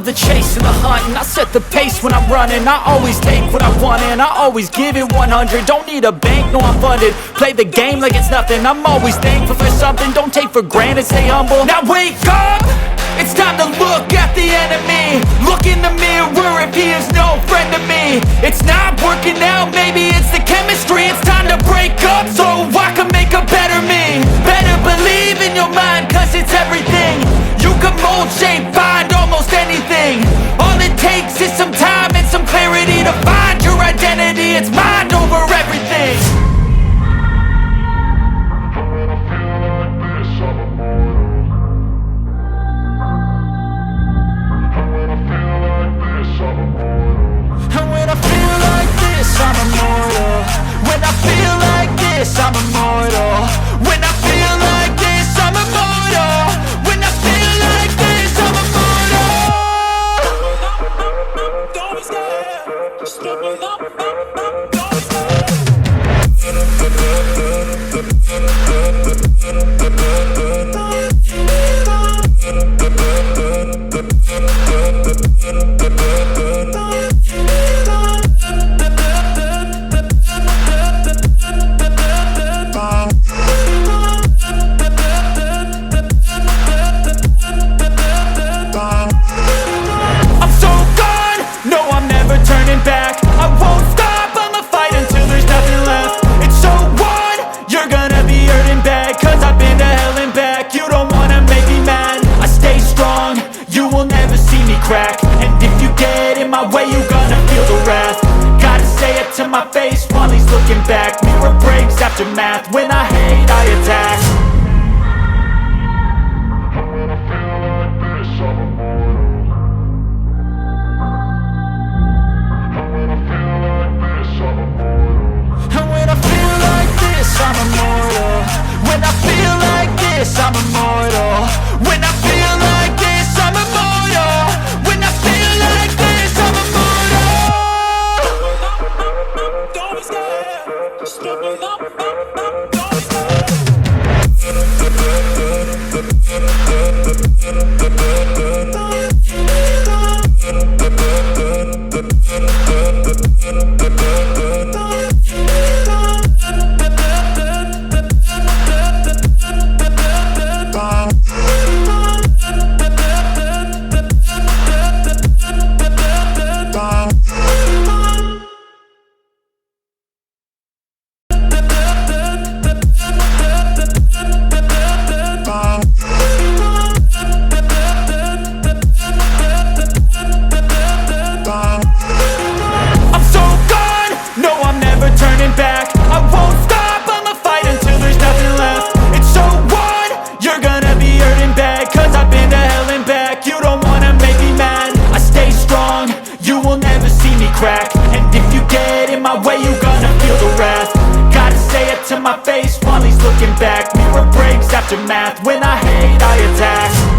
love the chase and the hunt, and I set the pace when I'm running. I always take what I want and I always give it 100. Don't need a bank, no I'm funded. Play the game like it's nothing. I'm always thankful for something. Don't take for granted, stay humble. Now wake up! It's time to look at the enemy. Look in the mirror if he is no friend to me. It's not working out, maybe it's the chemistry. It's time to break up so I can make a better me. Better believe in your mind, cause it's everything. You can mold, shape, find almost anything. All it takes is some time and some clarity to find your identity. It's mind over everything. I'm immortal. When I feel like this, I'm immortal. When I feel like this, I'm immortal. When I feel like this, I'm immortal. Don't be scared. Just look it up. Don't be scared. Back. I won't stop, I'ma fight until there's nothing left. It's so on, you're gonna be hurting bad, cause I've been to hell and back. You don't wanna make me mad, I stay strong, you will never see me crack. And if you get in my way, you're gonna feel the wrath. Gotta say it to my face while he's looking back. Mirror breaks after math, when I hate I attack. I'm immortal. When I feel like this, I'm immortal. When I feel like this, I'm immortal. When I feel like this, I'm immortal. Don't be scared. Just look it up. Don't be scared. Back. I won't stop, I'ma fight until there's nothing left. It's so on, you're gonna be hurting bad, cause I've been to hell and back. You don't wanna make me mad, I stay strong, you will never see me crack. And if you get in my way, you're gonna feel the wrath. Gotta say it to my face while he's looking back. Mirror breaks after math, when I hate I attack.